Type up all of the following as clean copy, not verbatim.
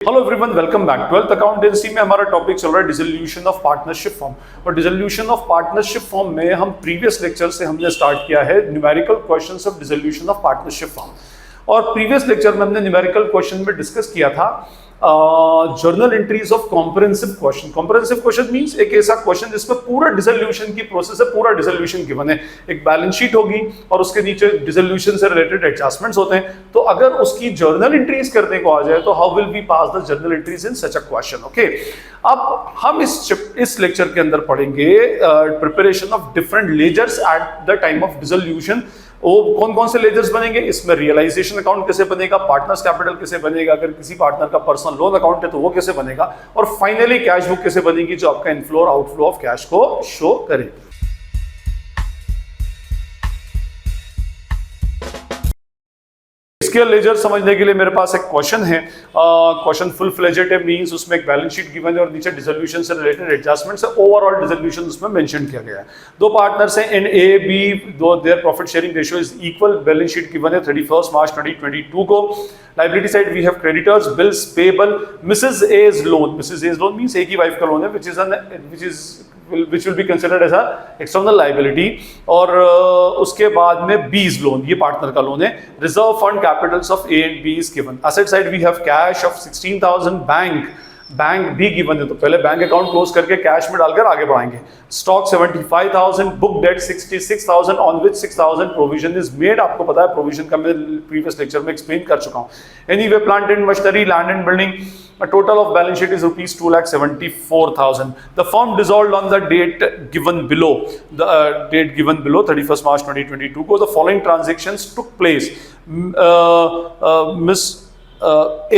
Hello everyone, welcome back. 12th accountancy में हमारा topic चल रहा है डिसोल्यूशन ऑफ पार्टनरशिप फॉर्म। और डिसोल्यूशन ऑफ पार्टनरशिप फॉर्म में हम प्रीवियस लेक्चर से हमने स्टार्ट किया है numerical questions of dissolution of partnership form. और प्रीवियस लेक्चर में हमने न्यूमेरिकल क्वेश्चन में डिस्कस किया था journal entries of comprehensive question. Comprehensive question means एक ऐसा क्वेश्चन जिसमें पूरा डिसोल्यूशन की प्रोसेस है, पूरा डिसोल्यूशन गिवन है। एक बैलेंस शीट होगी और उसके नीचे डिसोल्यूशन से रिलेटेड एडजस्टमेंट्स होते हैं। तो अगर उसकी जर्नल एंट्रीज करने को आ जाए तो how will we pass the journal entries in such a question. Okay, अब हम इस लेक्चर के अंदर पढ़ेंगे preparation of different ledgers at the time of dissolution. वो कौन कौन से लेजर्स बनेंगे, इसमें रियलाइजेशन अकाउंट कैसे बनेगा, पार्टनर्स कैपिटल कैसे बनेगा, अगर किसी पार्टनर का पर्सनल लोन अकाउंट है तो वो कैसे बनेगा, और फाइनली कैश बुक कैसे बनेगी जो आपका इनफ्लो और आउटफ्लो ऑफ कैश को शो करे। इसके लेजर समझने के लिए मेरे पास एक क्वेश्चन है। क्वेश्चन फुल फ्लेजेड है, मींस उसमें एक बैलेंस शीट गिवन है और नीचे डिसोल्यूशन से रिलेटेड एडजस्टमेंट्स है। ओवरऑल डिसोल्यूशन उसमें मेंशन किया गया है। दो पार्टनर्स हैं इन ए बी, दो their profit sharing ratio is equal. Balance sheet given है 31 मार्च 2022 को। Liability side we have creditors, bills payable, Mrs as loan. Mrs as loan means एक ही वाइफ का लोन है which will be considered as a external liability। और उसके बाद में B's लोन, ये पार्टनर का लोन है। Reserve fund capitals of A and B is given। Asset side we have cash of 16,000, bank भी गिवन है, तो पहले बैंक अकाउंट क्लोज करके कैश में डालकर आगे बढ़ाएंगे। Stock 75,000, book debt 66,000 on which 6,000 provision is made. आपको पता है प्रोविजन का मैं प्रीवियस लेक्चर में एक्सप्लेन कर चुका हूं। Anyway, plant and machinery, land and building, a total of balance sheet is rupees 2,74,000. The firm dissolved on the date given below. The date given below 31st March 2022 को the following transactions took place. Miss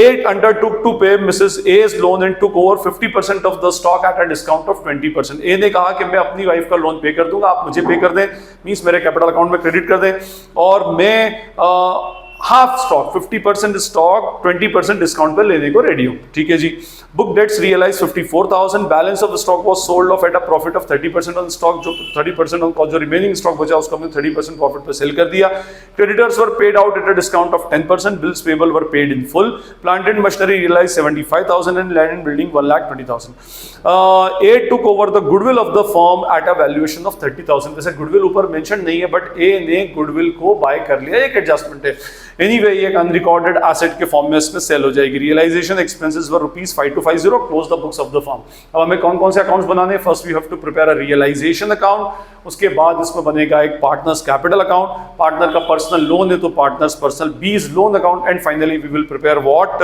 A undertook to pay Mrs. A's loan and took over 50% of the stock at a discount of 20%. A ने कहा कि मैं अपनी wife का loan पे कर दूंगा, आप मुझे पे कर दें, मींस मेरे कैपिटल अकाउंट में क्रेडिट कर दें, और मैं हाफ स्टॉक 50% स्टॉक 20% डिस्काउंट पर लेने को रेडी हूं। ठीक है जी। Book debts realise 54,000, balance of stock was sold off at a profit of 30% on stock. जो 30% ऑन जो रिमेनिंग स्टॉक बचा उसको हमने 30% प्रॉफिट पर सेल कर दिया। Creditors were paid out at a discount of 10%, bills payable were paid in full. Plant and machinery realise 75,000 and land and building 1,20,000। A took over the goodwill of the firm at a valuation of 30,000। वैसे goodwill ऊपर mention नहीं है, but ए ने goodwill को bye कर लिया, एक adjustment है। एनीवे, ये एक अनरिकॉर्डेड एसेट के फॉर्म में इसमें सेल हो जाएगी। Realisation expenses were ₹5250, close the books of the firm. अब हमें कौन कौन से अकाउंट्स बनाने हैं? First we have to prepare a realisation account, उसके बाद इसमें बनेगा एक पार्टनर्स कैपिटल अकाउंट, पार्टनर का पर्सनल लोन है तो partners personal B's loan account, and finally we will prepare what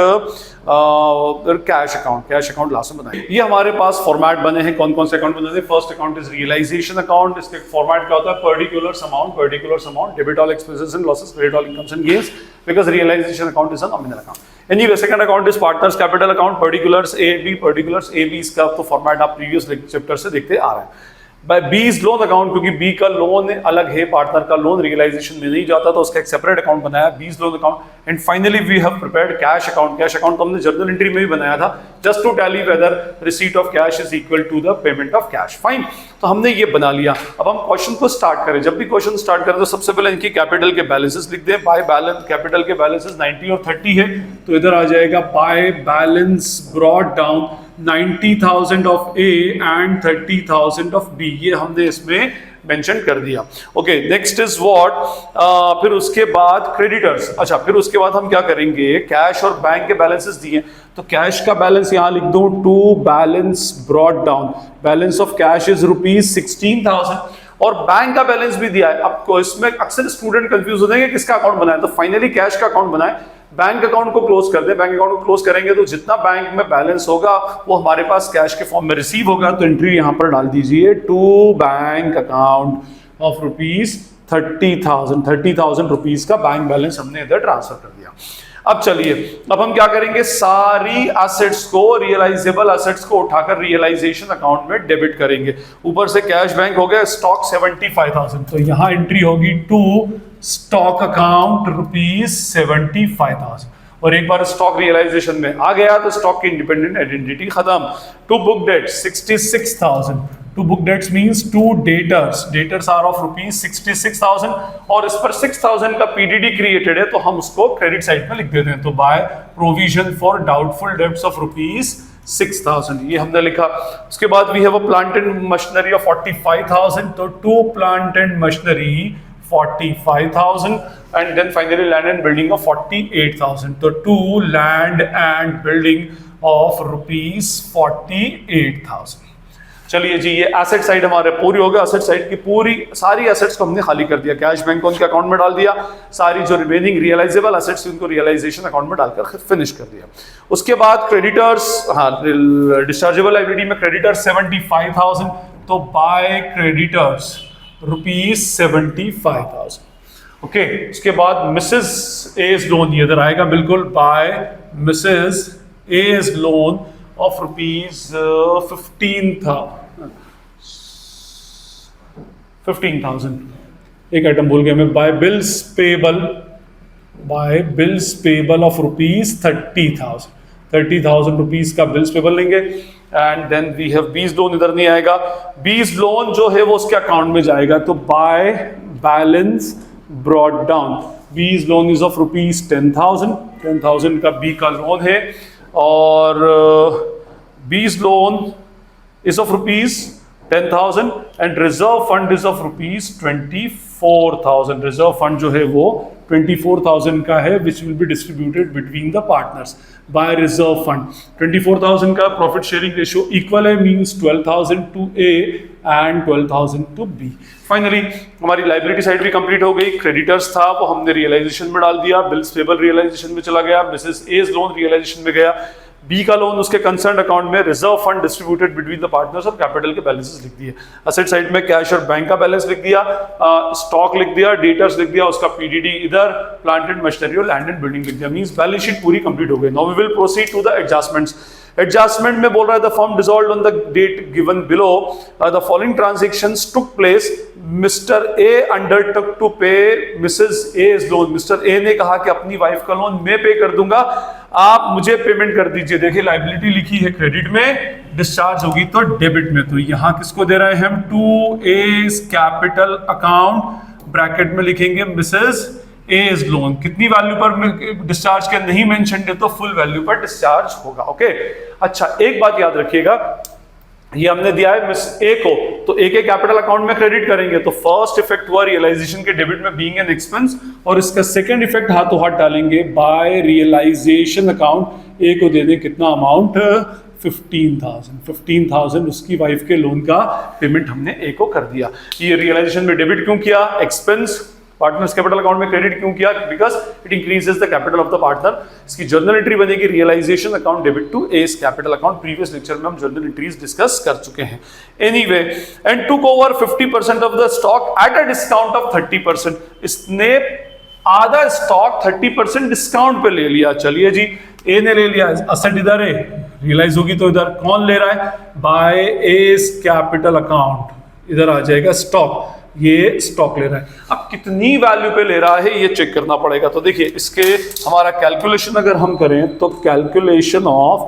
cash account. Cash account last में बनाएंगे। ये हमारे पास फॉर्मेट बने हैं। कौन कौन से अकाउंट बने हैं? First account is realisation account. इसके फॉर्मेट क्या होता है? Particulars amount, debit all expenses and losses, credit all incomes and gains, because realization account is a nominal account. Anyway, second account is partners capital account, particulars A B इसका तो format आप previous chapter से देखते आ रहे हैं। Bye B's loan account, क्योंकि B का loan अलग है, पार्टनर का लोन रियलाइजेशन में नहीं जाता, तो उसका एक सेपरेट अकाउंट बनाया, B's loan account. And finally we have prepared cash account. Cash account तो हमने जर्नल एंट्री में भी बनाया था, just to tally whether receipt of cash is equal to the payment of cash. Fine, तो हमने ये बना लिया। अब हम क्वेश्चन को स्टार्ट करें। जब भी क्वेश्चन स्टार्ट करें तो सबसे पहले इनकी कैपिटल के बैलेंसेस लिख दें। बाय बैलेंस कैपिटल के बैलेंसेस 90 और 30 है, तो इधर आ जाएगा by balance brought down 90,000 of A and 30,000 of B. ये हमने इसमें मेंशन कर दिया। ओके, नेक्स्ट इज व्हाट, फिर उसके बाद क्रेडिटर्स। अच्छा, फिर उसके बाद हम क्या करेंगे? कैश और बैंक के बैलेंसेस दिए, तो कैश का बैलेंस यहां लिख दूं, to balance brought down. Balance of cash is ₹16,000 और बैंक का बैलेंस भी दिया है। आपको इसमें अक्सर स्टूडेंट कंफ्यूज होते हैं कि किसका अकाउंट बनाए, तो फाइनली कैश का अकाउंट बनाए, बैंक अकाउंट को क्लोज कर दे। बैंक अकाउंट को क्लोज करेंगे तो जितना बैंक में बैलेंस होगा वो हमारे पास कैश के फॉर्म में रिसीव होगा, तो एंट्री यहां पर डाल दीजिए, टू बैंक अकाउंट ऑफ ₹30,000 का बैंक बैलेंस हमने इधर ट्रांसफर कर दिया। अब चलिए, अब हम क्या करेंगे? सारी एसेट्स को, रियलाइजेबल एसेट्स को उठाकर रियलाइजेशन अकाउंट में डेबिट करेंगे। ऊपर से कैश बैंक हो गया, स्टॉक 75,000, तो यहां एंट्री होगी टू स्टॉक अकाउंट ₹75,000। और एक बार स्टॉक रियलाइजेशन में आ गया तो स्टॉक की इंडिपेंडेंट आइडेंटिटी खत्म। To book debt 66,000, to book debts means to debtors are of rupees 66,000 और इस पर 6,000 का पीडीडी क्रिएटेड है तो हम उसको क्रेडिट साइड में लिख देते हैं। तो by provision for doubtful debts of rupees 6,000 ये हमने लिखा। उसके बाद we have a plant and machinery of 45,000 तो to plant and machinery 45,000 and then finally land and building of 48,000 तो to land and building of rupees 48,000। चलिए जी ये asset side हमारे पूरी हो गया। एसेट साइड की पूरी सारी एसेट्स को हमने खाली कर दिया, कैश बैंक को उनके अकाउंट में डाल दिया, सारी जो रिमेनिंग रियलाइजेबल एसेट्स उनको रियलाइजेशन अकाउंट में डालकर फिनिश कर दिया। उसके बाद क्रेडिटर्स, हाँ डिस्चार्जेबल लायबिलिटी में क्रेडिटर्स 75,000 तो बाय क्रेडिटर्स रुपीज 75,000। ओके उसके बाद मिसेस एज लोन ये इधर आएगा बिल्कुल, by Mrs as loan of rupees 15,000। एक आइटम भूल गया मैं, by bills payable of rupees 30,000 rupees का बिल्स पेबल लेंगे। And then we have B's loan, इधर नहीं आएगा, बीज लोन जो है वो उसके अकाउंट में जाएगा तो by balance brought down B's loan is of rupees 10,000 का बी का लोन है और B's loan is of rupees 10,000 and reserve fund is of rupees 24,000। Reserve fund जो है वो 24,000 का है which will be distributed between the partners by reserve fund. 24,000 का प्रॉफिट शेयरिंग रेशियो इक्वल है, means 12,000 to A and 12,000 to B. Finally हमारी liability side भी complete हो गई। क्रेडिटर्स था वो हमने रियलाइजेशन में डाल दिया, बिल्स पेबल रियलाइजेशन में चला गया, मिसेस एज लोन रियलाइजेशन में गया, बी का लोन उसके कंसर्न अकाउंट में, reserve fund distributed between the partners और कैपिटल के बैलेंसेस लिख दिए। एसेट साइड में कैश और बैंक का बैलेंस लिख दिया, स्टॉक लिख दिया, डेटर्स लिख दिया, उसका पीडीडी इधर, प्लांट एंड मशीनरी और लैंड एंड बिल्डिंग लिख दिया। मींस बैलेंस शीट पूरी कंप्लीट हो गई। Now we will proceed to the adjustments. Adjustment में बोल रहा है the firm dissolved on the date given below, the following transactions took place. Mr A undertook to pay Mrs as loan. Mr A ने कहा कि अपनी wife का loan मैं पे कर दूंगा, आप मुझे पेमेंट कर दीजिए। देखिए लायबिलिटी लिखी है क्रेडिट में, डिस्चार्ज होगी तो डेबिट में। तो यहां किसको दे रहे हैं हम, to A's capital account, bracket में लिखेंगे मिसेस एज लोन। कितनी वैल्यू पर डिस्चार्ज किया नहीं मेंशन है तो फुल वैल्यू पर डिस्चार्ज होगा। ओके अच्छा एक बात याद रखिएगा, ये हमने दिया है मिस ए को तो ए के कैपिटल अकाउंट में क्रेडिट करेंगे तो फर्स्ट इफेक्ट हुआ रियलाइजेशन के डेबिट में बीइंग एन एक्सपेंस और इसका सेकंड इफेक्ट हाथों हाथ डालेंगे बाय रियलाइजेशन अकाउंट। ए को दे दें कितना अमाउंट 15,000 उसकी वाइफ के लोन का पेमेंट हमने ए को कर दिया। ये रियलाइजेशन में डेबिट क्यों किया, एक्सपेंस पार्टनर्स कैपिटल अकाउंट में क्रेडिट क्यों किया, because it increases the capital of the partner. इसकी जर्नल एंट्री बनेगी realisation account debit to A's capital account. Previous lecture में हम जर्नल एंट्रीज डिस्कस कर चुके हैं। Anyway and took over 50% of the stock at a discount of 30%। इसने आधा stock 30% discount पे ले लिया। चलिए जी ए ने ले लिया, असेट इधर है, रियलाइज होगी तो इधर कौन ले रहा है, बाय एज कैपिटल अकाउंट, इधर आ जाएगा स्टॉक, ये स्टॉक ले रहा है। अब कितनी वैल्यू पे ले रहा है ये चेक करना पड़ेगा। तो देखिए इसके हमारा कैलकुलेशन अगर हम करें तो calculation of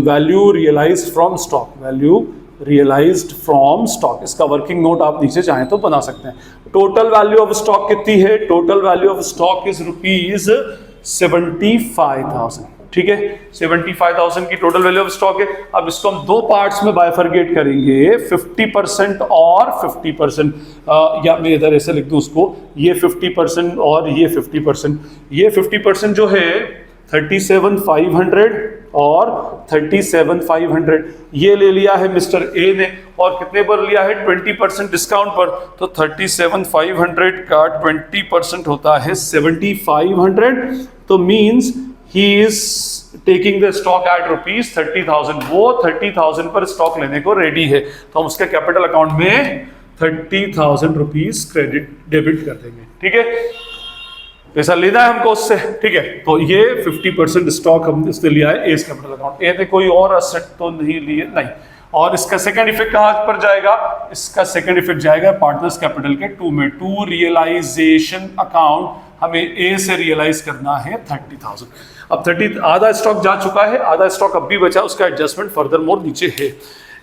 value realised from stock, value realised from stock, इसका वर्किंग नोट आप नीचे चाहें तो बना सकते हैं। टोटल वैल्यू ऑफ स्टॉक कितनी है, total value of stock is rupees 75,000। ठीक है 75,000 की टोटल वैल्यू ऑफ स्टॉक है। अब इसको हम दो पार्ट्स में बाइफरगेट करेंगे, 50% और 50%, या मैं इधर ऐसे लिख दूं उसको, ये 50% और ये 50%। ये 50% जो है 37,500 और 37,500 ये ले लिया है मिस्टर ए ने और कितने पर लिया है 20% डिस्काउंट पर। तो 37,500 का 20% होता है 7,500। तो means he is taking the stock at rupees 30,000। वो 30,000 पर स्टॉक लेने को रेडी है तो हम उसके कैपिटल अकाउंट में 30,000 रुपीज क्रेडिट डेबिट कर देंगे। ठीक है पैसा लेना है हमको उससे। ठीक है तो ये 50% स्टॉक हमने उससे लिया है एज कैपिटल अकाउंट। ए ने कोई और असेट तो नहीं लिए, नहीं। और इसका सेकंड इफेक्ट कहां पर जाएगा, इसका सेकंड इफेक्ट जाएगा पार्टनर्स कैपिटल के 2 में। टू रियलाइजेशन अकाउंट हमें ए से रियलाइज करना है 30,000। अब 30 आधा स्टॉक जा चुका है, आधा स्टॉक अब भी बचा, उसका एडजस्टमेंट फर्दर मोर नीचे है।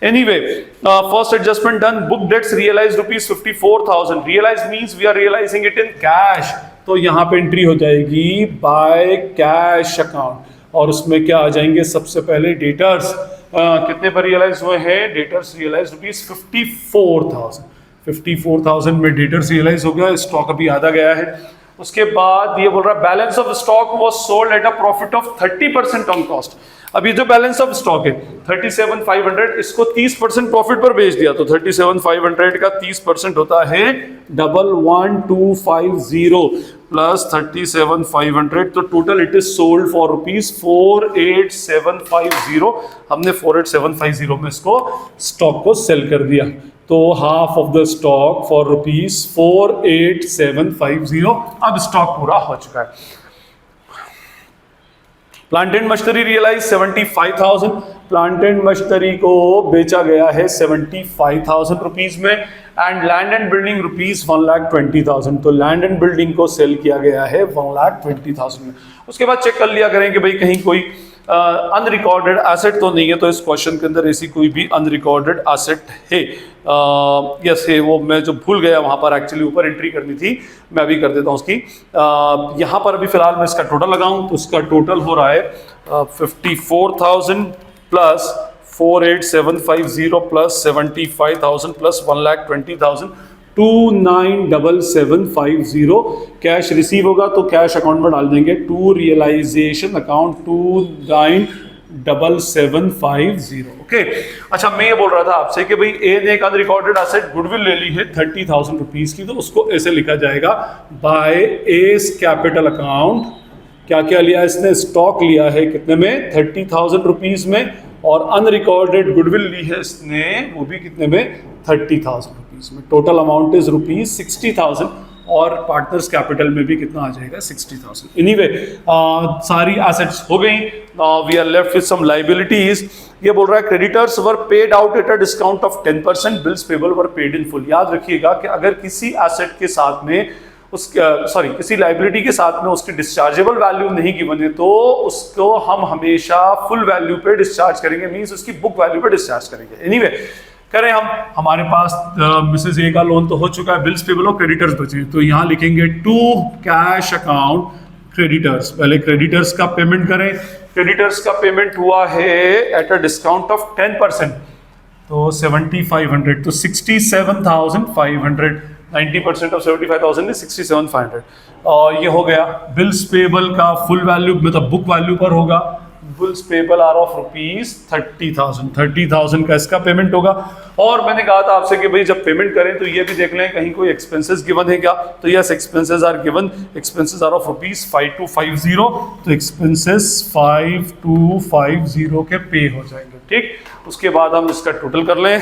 Anyway, first adjustment done, book debts realise rupees 54,000, realise means we are realising it in cash, तो यहाँ पे एंट्री हो जाएगी बाय कैश अकाउंट और उसमें क्या आ जाएंगे, सबसे पहले डेटर्स कितने पर रियलाइज हुए हैं, डेटर्स रियलाइज रुपीज 54,000, 54,000 में डेटर्स रियलाइज हो गया, स्टॉक अभी आधा गया है। उसके बाद ये बोल रहा है balance of stock was sold at a profit of 30% on cost. अब ये जो बैलेंस ऑफ स्टॉक है 37,500, इसको 30% प्रॉफिट पर बेच दिया, तो 37,500 का 30% होता है 11,250 प्लस 37,500, तो total it is sold for rupees 48,750। हमने 48,750 में इसको स्टॉक को सेल कर दिया, तो half of the stock for rupees 48,750। अब स्टॉक पूरा हो चुका है। Plant and machinery realise 75,000, plant and machinery को बेचा गया है 75,000 रुपीज में, and land and building rupees 1,20,000, तो लैंड एंड बिल्डिंग को सेल किया गया है 1,20,000 में। उसके बाद चेक कर लिया करें कि भाई कहीं कोई अनरिकॉर्डेड एसेट तो नहीं है, तो इस क्वेश्चन के अंदर ऐसी कोई भी अनरिकॉर्डेड एसेट है, यस है, वो मैं जो भूल गया वहां पर एक्चुअली ऊपर एंट्री करनी थी, मैं अभी कर देता हूँ उसकी। यहाँ पर अभी फिलहाल मैं इसका टोटल लगाऊं तो इसका टोटल हो रहा है 54,000 plus 48,750 plus 75,000 plus 1,20,000, 29,750 cash receive होगा तो कैश अकाउंट में डाल देंगे टू रियलाइजेशन अकाउंट 29,750। ओके, अच्छा मैं ये बोल रहा था आपसे कि भाई ए ने एक अनरिकॉर्डेड एसेट गुडविल ले ली है 30,000 रुपीज की, तो उसको ऐसे लिखा जाएगा बाय एस कैपिटल अकाउंट। क्या क्या लिया इसने, स्टॉक लिया है कितने में, 30,000 रुपीज में, और अनरिकॉर्डेड गुडविल ली है इसने वो भी कितने में, 30,000 रुपीज में। टोटल अमाउंट इज रुपीज 60,000 और पार्टनर्स कैपिटल में भी कितना आ जाएगा, 60,000। एनीवे, सारी एसेट्स हो गई, we are left with some liabilities. ये बोल रहा है creditors were paid out at a discount of 10%, bills payable were paid in full. याद रखिएगा कि अगर किसी एसेट के साथ में किसी लाइबिलिटी के साथ में उसकी डिस्चार्जेबल वैल्यू नहीं गिवन है तो उसको हम हमेशा फुल वैल्यू पे डिस्चार्ज करेंगे, मींस उसकी बुक वैल्यू पे डिस्चार्ज करेंगे। एनीवे, करें हम, हमारे पास मिसेस ए का लोन तो हो चुका है, बिल्स पेबल और क्रेडिटर्स बचे, तो यहाँ लिखेंगे टू कैश अकाउंट क्रेडिटर्स। पहले क्रेडिटर्स का पेमेंट करें, क्रेडिटर्स का पेमेंट हुआ है एट अ डिस्काउंट ऑफ 10%, तो 7,500, तो 67,500, 90% ऑफ 75,000 is 67,500, और ये हो गया। बिल्स पेबल का फुल वैल्यू मतलब बुक वैल्यू पर होगा, bills payable are of rupees 30,000, 30,000 का इसका पेमेंट होगा। और मैंने कहा था आपसे कि भाई जब पेमेंट करें तो ये भी देख लें कहीं कोई एक्सपेंसेस गिवन है क्या, तो yes expenses are given, expenses are of rupees 5,250, तो एक्सपेंसेस 5,250 के पे हो जाएंगे। ठीक, उसके बाद हम इसका टोटल कर लें,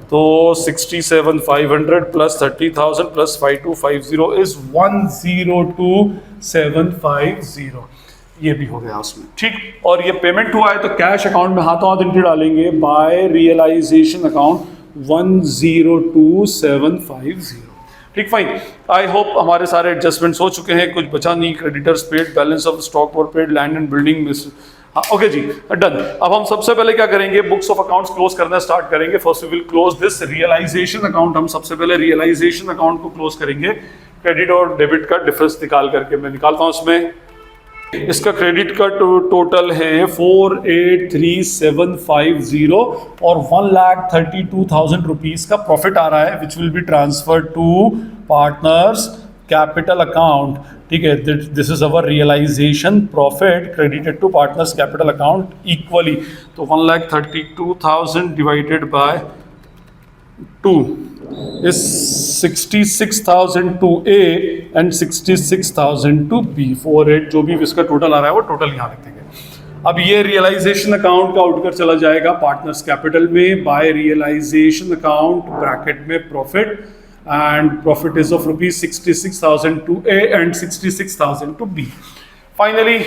तो 67,500 प्लस 30,000 प्लस 5,250 इज 102,750, ये भी हो गया उसमें। ठीक, और ये पेमेंट हुआ है तो कैश अकाउंट में हाथों हाथ एंट्री डालेंगे बाय रियलाइजेशन अकाउंट 102,750। ठीक, फाइन, आई होप हमारे सारे एडजस्टमेंट्स हो चुके हैं, कुछ बचा नहीं। Creditors paid, balance of stock were paid, land and building में, हाँ ओके जी, डन। अब हम सबसे पहले क्या करेंगे, बुक्स ऑफ अकाउंट्स क्लोज करना स्टार्ट करेंगे। First we will close this realisation account. हम सबसे पहले रियलाइजेशन अकाउंट को क्लोज करेंगे, क्रेडिट और डेबिट का डिफरेंस निकाल करके मैं निकालता हूं इसमें। इसका क्रेडिट का टोटल है 48,3,750 और 1,32,000 रुपीज का प्रॉफिट आ रहा है, which will be transferred to partners capital account. ठीक है, this is our realisation profit credited to partners capital account equally, तो 1,32,000 divided by 2 is 66,000 to A and 66,000 to B। 48 जो भी इसका टोटल आ रहा है वो टोटल यहाँ लिख देंगे। अब ये रियलाइजेशन अकाउंट का उठकर चला जाएगा पार्टनर्स कैपिटल में बाय रियलाइजेशन अकाउंट ब्रैकेट में profit, and profit is of rupees 66,000 to A and 66,000 to B। Finally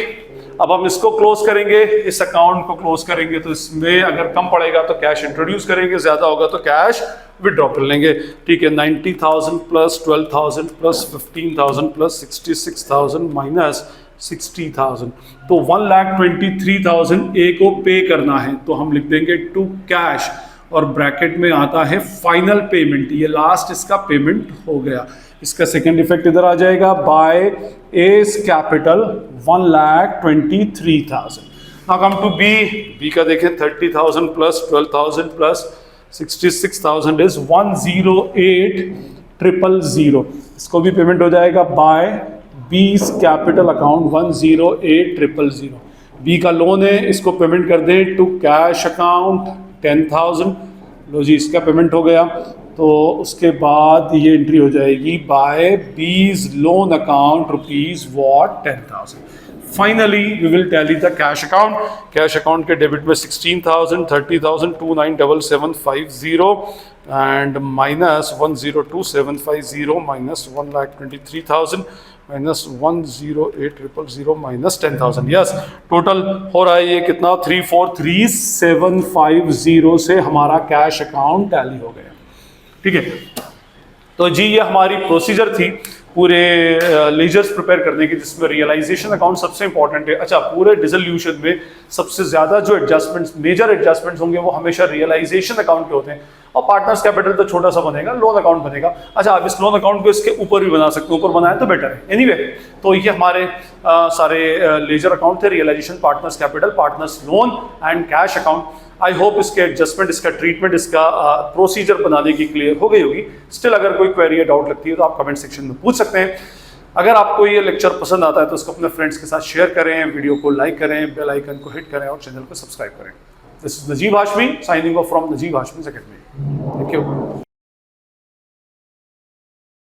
अब हम इसको क्लोज करेंगे, इस अकाउंट को क्लोज करेंगे, तो इसमें अगर कम पड़ेगा तो कैश इंट्रोड्यूस करेंगे, ज्यादा होगा तो कैश विड्रॉ कर लेंगे। ठीक है, 90,000 प्लस 12,000 प्लस 15,000 प्लस 66,000 माइनस 60,000, तो 1,23,000 ए को पे करना है, तो हम लिख देंगे टू कैश और ब्रैकेट में आता है फाइनल पेमेंट, ये लास्ट इसका पेमेंट हो गया। इसका सेकंड इफेक्ट इधर आ जाएगा, by A's capital 1,23,000। Now come to B का देखें 30,000 प्लस 12,000 प्लस 66,000 इज 108,000। इसको भी पेमेंट हो जाएगा by B's capital account 108,000। B का लोन है, इसको पेमेंट कर दें टू कैश अकाउंट 10,000। लो जी, इसका पेमेंट हो गया। तो उसके बाद ये एंट्री हो जाएगी by B's loan account rupees what 10,000। Finally we will tally the cash account. Cash account के डेबिट में 16,000, 30,000, 29,750 and minus 102,750 minus 1,23,000 minus 108,000 minus 10,000। Yes, total हो रहा है ये कितना, 343,750 से हमारा कैश अकाउंट टैली हो गया। ठीक है, तो जी ये हमारी प्रोसीजर थी पूरे लेजर्स प्रिपेयर करने की, जिसमें रियलाइजेशन अकाउंट सबसे इंपॉर्टेंट है। अच्छा, पूरे डिसोल्यूशन में सबसे ज्यादा जो एडजस्टमेंट्स, मेजर एडजस्टमेंट्स होंगे वो हमेशा रियलाइजेशन अकाउंट के होते हैं, और पार्टनर्स कैपिटल तो छोटा सा बनेगा, लोन अकाउंट बनेगा। अच्छा, आप इस लोन अकाउंट को इसके ऊपर भी बना सकते हो, ऊपर बनाए तो बेटर है। एनीवे, तो ये हमारे सारे लेजर अकाउंट थे, realisation, partners capital, partners loan and cash account. I hope इसके एडजस्टमेंट, इसका ट्रीटमेंट, इसका प्रोसीजर बनाने की क्लियर हो गई होगी। स्टिल अगर कोई क्वेरी या डाउट लगती है तो आप कमेंट सेक्शन में पूछ सकते हैं। अगर आपको ये लेक्चर पसंद आता है तो उसको अपने फ्रेंड्स के साथ शेयर करें, वीडियो को लाइक करें, बेल आइकन को हिट करें और चैनल को सब्सक्राइब करें। This is Najeeb Hashmi signing off from Najeeb Hashmi academy. Thank you.